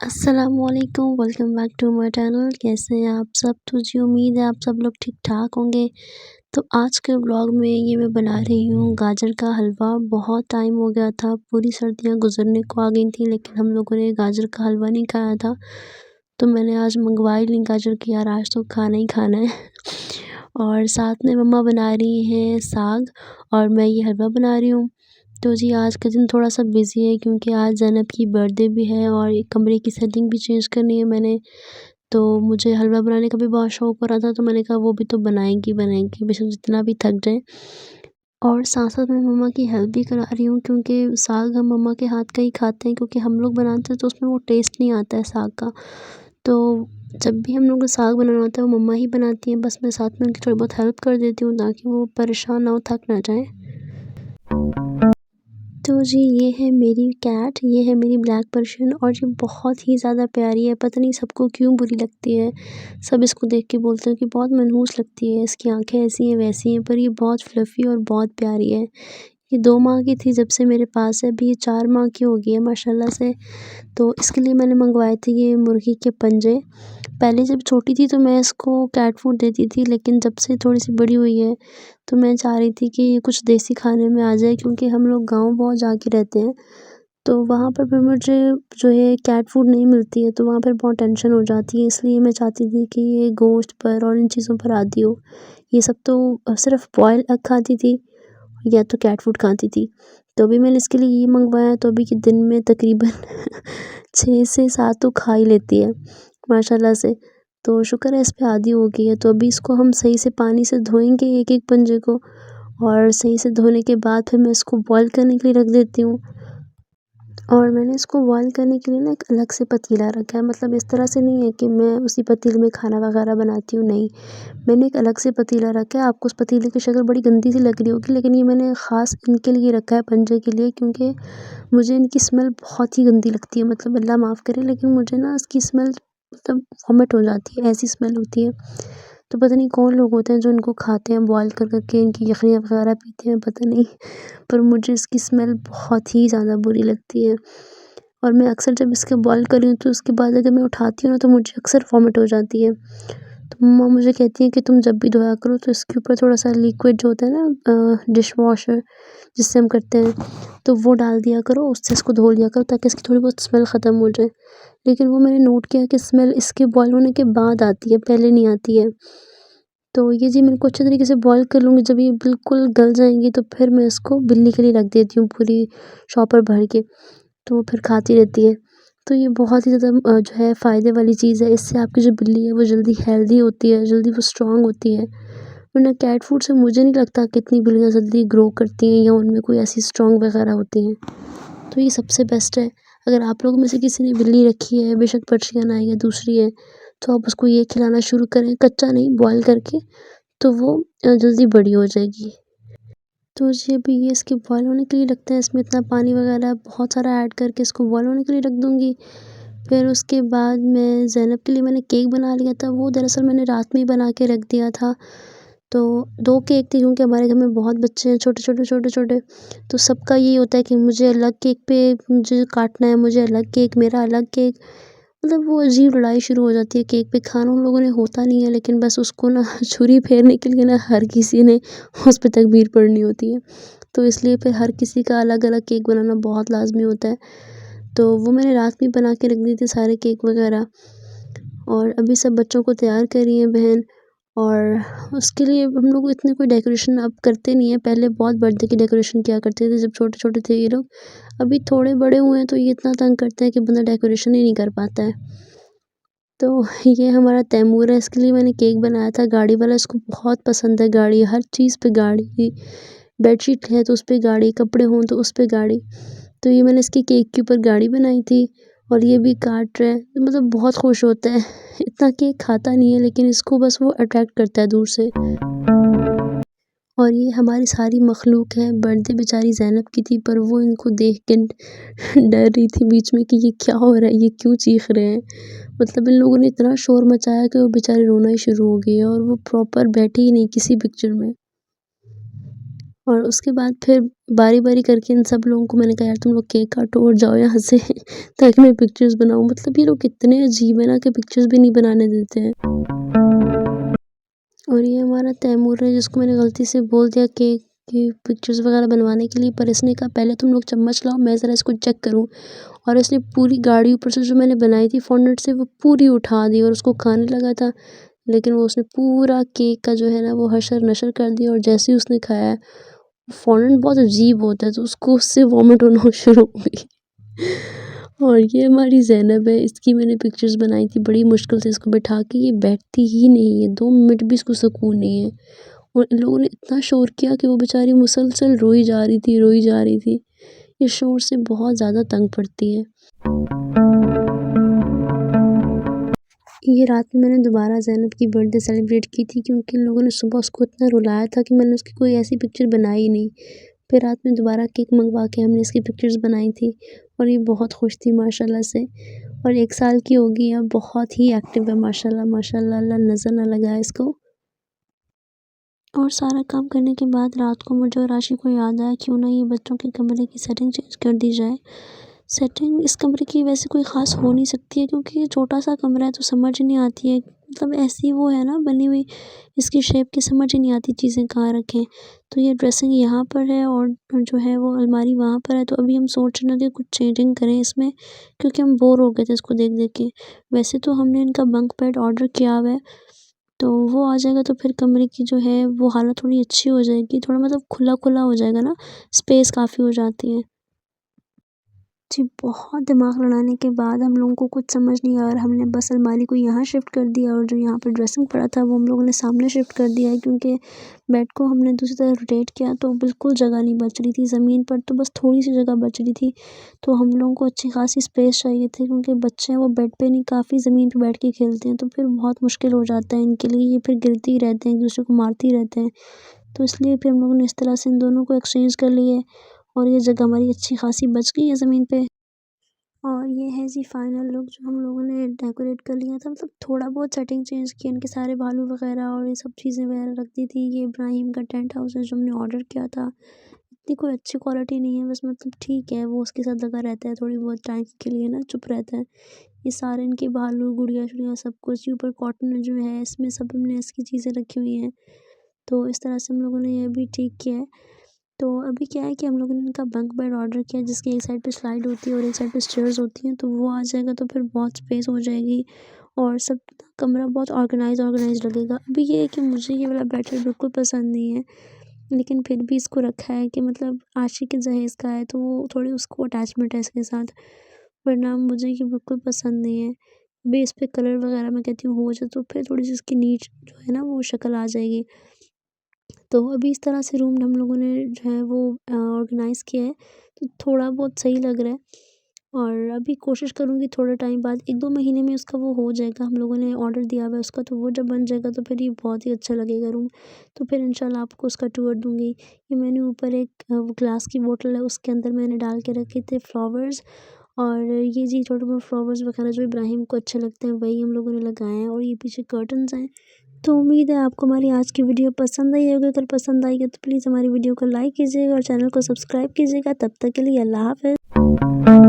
अस्सलामुअलैकुम, welcome back to my channel. कैसे हैं आप सब? तो जी उम्मीद है आप सब लोग ठीक-ठाक होंगे। तो आज के व्लॉग में ये मैं बना रही हूँ गाजर का हलवा। बहुत टाइम हो गया था, पूरी सर्दियाँ गुज़रने को आ गई थी, लेकिन हम लोगों ने गाजर का हलवा नहीं खाया था। तो मैंने आज मँगवा ही ली गाजर की, यार आज तो खाना ही खाना है। और साथ में मम्मा बना रही हैं साग और मैं ये हलवा बना रही हूँ। तो जी आज का दिन थोड़ा-सा बिज़ी है क्योंकि आज ज़ैनब की बर्थडे भी है और एक कमरे की सेटिंग भी चेंज करनी है मैंने। तो मुझे हलवा बनाने का भी बहुत शौक हो रहा था, तो मैंने कहा वो भी तो बनाएँगी बनाएँगी, बेशक जितना भी थक जाएँ। और साथ-साथ मैं मम्मा की हेल्प भी करा रही हूँ क्योंकि साग हम मम्मा के हाथ का ही खाते हैं, क्योंकि हम लोग बनाते हैं तो उसमें वो टेस्ट नहीं आता है साग का। तो जब भी हम लोग को साग बनाना होता है वो मम्मा ही बनाती हैं, बस मैं साथ में उनकी थोड़ी बहुत हेल्प कर देती हूँ ताकि वो परेशान ना हो, थक ना जाएँ। तो जी ये है मेरी कैट, ये है मेरी ब्लैक पर्शियन और ये बहुत ही ज़्यादा प्यारी है। पता नहीं सबको क्यों बुरी लगती है। सब इसको देख के बोलते हैं कि बहुत मनहूस लगती है, इसकी आँखें ऐसी हैं वैसी हैं, पर ये बहुत फ्लफ़ी और बहुत प्यारी है। ये 2 माह की थी जब से मेरे पास है, अभी ये 4 माह की हो गई है माशाल्लाह से। तो इसके लिए मैंने मँगवाए थे ये मुर्गी के पंजे। पहले जब छोटी थी तो मैं इसको कैट फूड देती थी, लेकिन जब से थोड़ी-सी बड़ी हुई है तो मैं चाह रही थी कि ये कुछ देसी खाने में आ जाए, क्योंकि हम लोग गाँव बहुत जाके रहते हैं। तो वहाँ पर भी मुझे जो है कैट फूड नहीं मिलती है, तो वहाँ पर बहुत टेंशन हो जाती है, इसलिए मैं चाहती थी कि ये गोश्त पर और इन चीज़ों पर आदी हो। ये सब तो सिर्फ़ बॉयल एग खाती थी या तो कैट फूड खाती थी। तो अभी मैंने इसके लिए ये मँगवाया, तो अभी के दिन में तकरीबन 6 से 7 तो खा ही लेती है माशाल्लाह से। तो शुक्र है इस पे आदी हो गई है। तो अभी इसको हम सही से पानी से धोएँगे एक-एक पंजे को, और सही से धोने के बाद फिर मैं इसको बॉयल करने के लिए रख देती हूँ। और मैंने इसको बॉयल करने के लिए ना एक अलग से पतीला रखा है, मतलब इस तरह से नहीं है कि मैं उसी पतीले में खाना वगैरह बनाती हूँ, नहीं। मैंने एक अलग से पतीला रखा है। आपको उस पतीले की शक्ल बड़ी गंदी सी लग रही होगी, लेकिन ये मैंने ख़ास इनके लिए रखा है, पंजे के लिए, क्योंकि मुझे इनकी स्मेल बहुत ही गंदी लगती है। मतलब अल्लाह माफ़ करे, लेकिन मुझे ना इसकी स्मेल मतलब वॉमिट हो जाती है, ऐसी स्मेल होती है। तो पता नहीं कौन लोग होते हैं जो इनको खाते हैं बॉयल कर के, इनकी यखनियाँ वगैरह पीते हैं, पता नहीं। पर मुझे इसकी स्मेल बहुत ही ज़्यादा बुरी लगती है। और मैं अक्सर जब इसके बॉयल कर रही हूँ तो उसके बाद अगर मैं उठाती हूँ ना तो मुझे अक्सर वॉमिट हो जाती है। तो मम्मा मुझे कहती हैं कि तुम जब भी धोया करो तो इसके ऊपर थोड़ा-सा लिक्विड जो होता है ना, डिश वॉशर जिससे हम करते हैं, तो वो डाल दिया करो, उससे इसको धो लिया करो ताकि इसकी थोड़ी बहुत स्मेल ख़त्म हो जाए। लेकिन वो मैंने नोट किया कि स्मेल इसके बॉयल होने के बाद आती है, पहले नहीं आती है। तो ये जी मैं इनको अच्छे तरीके से बॉयल कर लूँगी, जब ये बिल्कुल गल जाएँगी तो फिर मैं इसको बिल्ली के लिए रख देती हूँ पूरी शॉपर भर के, तो वो फिर खाती रहती है। तो ये बहुत ही ज़्यादा जो है फ़ायदे वाली चीज़ है, इससे आपकी जो बिल्ली है वो जल्दी हेल्दी होती है, जल्दी वो स्ट्रॉन्ग होती है। वरना कैट फूड से मुझे नहीं लगता कि इतनी बिल्लियाँ जल्दी ग्रो करती हैं या उनमें कोई ऐसी स्ट्रॉन्ग वगैरह होती हैं। तो ये सबसे बेस्ट है। अगर आप लोगों में से किसी ने बिल्ली रखी है, बेशक पर्शियन है या दूसरी है, तो आप उसको ये खिलाना शुरू करें, कच्चा नहीं बॉयल करके, तो वो जल्दी बड़ी हो जाएगी। तो जी अभी ये इसके बॉयल होने के लिए रखते हैं, इसमें इतना पानी वगैरह बहुत सारा ऐड करके इसको बॉयल होने के लिए रख दूँगी। फिर उसके बाद मैं ज़ैनब के लिए मैंने केक बना लिया था, वो दरअसल मैंने रात में ही बना के रख दिया था। तो 2 केक थे क्योंकि हमारे घर में बहुत बच्चे हैं, छोटे-छोटे, छोटे-छोटे। तो सबका यही होता है कि मुझे अलग केक पे मुझे काटना है, मुझे अलग केक, मेरा अलग केक। मतलब वो अजीब लड़ाई शुरू हो जाती है केक पे। खाना उन लोगों ने होता नहीं है, लेकिन बस उसको ना छुरी फेरने के लिए ना हर किसी ने उस पे तकबीर पढ़नी होती है। तो इसलिए फिर हर किसी का अलग-अलग केक बनाना बहुत लाज़मी होता है। तो वो मैंने रात में बना के रख दिए थे सारे केक वगैरह, और अभी सब बच्चों को तैयार कर रही है बहन। और उसके लिए हम लोग इतने कोई डेकोरेशन अब करते नहीं हैं, पहले बहुत बर्थडे की डेकोरेशन किया करते थे जब छोटे-छोटे थे ये लोग। अभी थोड़े बड़े हुए हैं तो ये इतना तंग करते हैं कि बंदा डेकोरेशन ही नहीं कर पाता है। तो ये हमारा तैमूर है, इसके लिए मैंने केक बनाया था गाड़ी वाला, इसको बहुत पसंद है गाड़ी, हर चीज़ पे गाड़ी, बेडशीट है तो उस पे गाड़ी, कपड़े हों तो उस पे गाड़ी। तो ये मैंने इसके केक के ऊपर गाड़ी बनाई थी और ये भी काट रहा है, मतलब बहुत खुश होता है। इतना केक खाता नहीं है, लेकिन इसको बस वो अट्रैक्ट करता है दूर से। और ये हमारी सारी मखलूक है, बर्थडे बेचारी ज़ैनब की थी, पर वो इनको देख के डर रही थी बीच में कि ये क्या हो रहा है, ये क्यों चीख रहे हैं। मतलब इन लोगों ने इतना शोर मचाया कि वो बेचारी रोना ही शुरू हो गई है और वो प्रॉपर बैठी ही नहीं किसी पिक्चर में। और उसके बाद फिर बारी-बारी करके इन सब लोगों को मैंने कहा यार तुम लोग केक काटो और जाओ यहाँ से ताकि मैं पिक्चर्स बनाऊँ। मतलब ये लोग कितने अजीब है ना कि पिक्चर्स भी नहीं बनाने देते हैं। और ये हमारा तैमूर है जिसको मैंने गलती से बोल दिया केक की पिक्चर्स वगैरह बनवाने के लिए, पर इसने कहा पहले तुम लोग चम्मच लाओ मैं ज़रा इसको चेक करूँ। और इसने पूरी गाढ़ी ऊपर से जो मैंने बनाई थी फॉन्डेंट से वो पूरी उठा दी और उसको खाने लगा था। लेकिन वो उसने पूरा केक का जो है ना वो हशर-नशर कर दिया और जैसे ही उसने खाया, फॉन्डेंट बहुत अजीब होता है तो उसको उससे वॉमिट होना शुरू हो गई। और ये हमारी ज़ैनब है, इसकी मैंने पिक्चर्स बनाई थी बड़ी मुश्किल से इसको बिठा के, ये बैठती ही नहीं है, 2 मिनट भी इसको सुकून नहीं है। और इन लोगों ने इतना शोर किया कि वो बेचारी मुसलसल रोई जा रही थी, रोई जा रही थी। ये शोर से बहुत ज़्यादा तंग पड़ती है। ये रात में मैंने दोबारा ज़ैनब की बर्थडे सेलिब्रेट की थी क्योंकि इन लोगों ने सुबह उसको इतना रुलाया था कि मैंने उसकी कोई ऐसी पिक्चर बनाई ही नहीं। फिर रात में दोबारा केक मंगवा के हमने इसकी पिक्चर्स बनाई थी और ये बहुत खुश थी माशाल्लाह से। और 1 साल की हो गई अब, बहुत ही एक्टिव है माशाल्लाह माशाल्लाह, अल्लाह नज़र ना लगाए इसको। और सारा काम करने के बाद रात को मुझे और आशी को याद आया क्यों ना ये बच्चों के कमरे की सेटिंग चेंज कर दी जाए। सेटिंग इस कमरे की वैसे कोई ख़ास हो नहीं सकती है क्योंकि ये छोटा-सा कमरा है तो समझ ही नहीं आती है, मतलब ऐसी वो है ना बनी हुई इसकी शेप की, समझ ही नहीं आती चीज़ें कहाँ रखें। तो ये ड्रेसिंग यहाँ पर है और जो है वो अलमारी वहाँ पर है, तो अभी हम सोच रहे हैं कि कुछ चेंजिंग करें इसमें क्योंकि हम बोर हो गए थे इसको देख-देख के। वैसे तो हमने इनका बंक बेड ऑर्डर किया हुआ है, तो वो आ जाएगा तो फिर कमरे की जो है वो हालत थोड़ी अच्छी हो जाएगी, थोड़ा मतलब खुला-खुला हो जाएगा ना, स्पेस काफ़ी हो जाती है। जी, बहुत दिमाग लड़ाने के बाद हम लोगों को कुछ समझ नहीं आया और हमने बस अलमारी को यहाँ शिफ्ट कर दिया और जो यहाँ पे ड्रेसिंग पड़ा था वो हम लोगों ने सामने शिफ्ट कर दिया है क्योंकि बेड को हमने दूसरी तरफ रोटेट किया तो बिल्कुल जगह नहीं बच रही थी, ज़मीन पर तो बस थोड़ी-सी जगह बच रही थी। तो हम लोगों को अच्छी खासी स्पेस चाहिए थी क्योंकि बच्चे हैं वो बेड पे नहीं, काफ़ी ज़मीन पे बैठ के खेलते हैं तो फिर बहुत मुश्किल हो जाता है इनके लिए, ये फिर गिरते ही रहते हैं, एक-दूसरे को मारते ही रहते हैं। तो इसलिए फिर हम लोगों ने इस तरह से इन दोनों को एक्सचेंज कर लिए और ये जगह हमारी अच्छी खासी बच गई है ज़मीन पे। और ये है जी फाइनल लुक जो हम लोगों ने डेकोरेट कर लिया था, मतलब थोड़ा बहुत सेटिंग चेंज की, इनके सारे बालू वगैरह और ये सब चीज़ें वगैरह रख दी थी। ये इब्राहिम का टेंट हाउस है जो हमने ऑर्डर किया था, इतनी कोई अच्छी क्वालिटी नहीं है, बस मतलब ठीक है, वो उसके साथ लगा रहता है थोड़ी बहुत टाइम के लिए ना, चुप रहता है। ये सारे इनके बालू गुड़िया-शुड़िया सब कुछ, ये ऊपर कॉटन जो है इसमें सब हमने इसकी चीज़ें रखी हुई हैं, तो इस तरह से हम लोगों ने ये भी ठीक किया है। तो अभी क्या है कि हम लोगों ने इनका बंक बेड ऑर्डर किया जिसकी एक साइड पे स्लाइड होती है और एक साइड पे स्टेयर्स होती हैं, तो वो आ जाएगा तो फिर बहुत स्पेस हो जाएगी और सब कमरा बहुत ऑर्गेनाइज लगेगा। अभी ये है कि मुझे ये वाला बेडशीट बिल्कुल पसंद नहीं है, लेकिन फिर भी इसको रखा है कि मतलब आशिक के जहेज़ का है तो वो थोड़ी उसको अटैचमेंट है इसके साथ, वरना मुझे ये बिल्कुल पसंद नहीं है। अभी इस पे कलर वगैरह मैं कहती हूँ हो जाए तो फिर थोड़ी-सी इसकी नीट जो है ना वो शक्ल आ जाएगी। तो अभी इस तरह से रूम हम लोगों ने जो है वो ऑर्गेनाइज़ किया है, तो थोड़ा बहुत सही लग रहा है और अभी कोशिश करूँगी थोड़े टाइम बाद 1-2 महीने में उसका वो हो जाएगा, हम लोगों ने ऑर्डर दिया हुआ है उसका, तो वो जब बन जाएगा तो फिर ये बहुत ही अच्छा लगेगा रूम। तो फिर इंशाल्लाह आपको उसका टूर दूँगी। ये मैंने ऊपर एक वो ग्लास की बोतल है उसके अंदर मैंने डाल के रखे थे फ्लावर्स और ये जी छोटे-मोटे फ्लावर्स वगैरह जो इब्राहिम को अच्छे लगते हैं वही हम लोगों ने लगाए हैं और ये पीछे कर्टन्स हैं। तो उम्मीद है आपको हमारी आज की वीडियो पसंद आई होगी, अगर पसंद आई है तो प्लीज़ हमारी वीडियो को लाइक कीजिएगा और चैनल को सब्सक्राइब कीजिएगा। तब तक के लिए अल्लाह हाफ़िज़।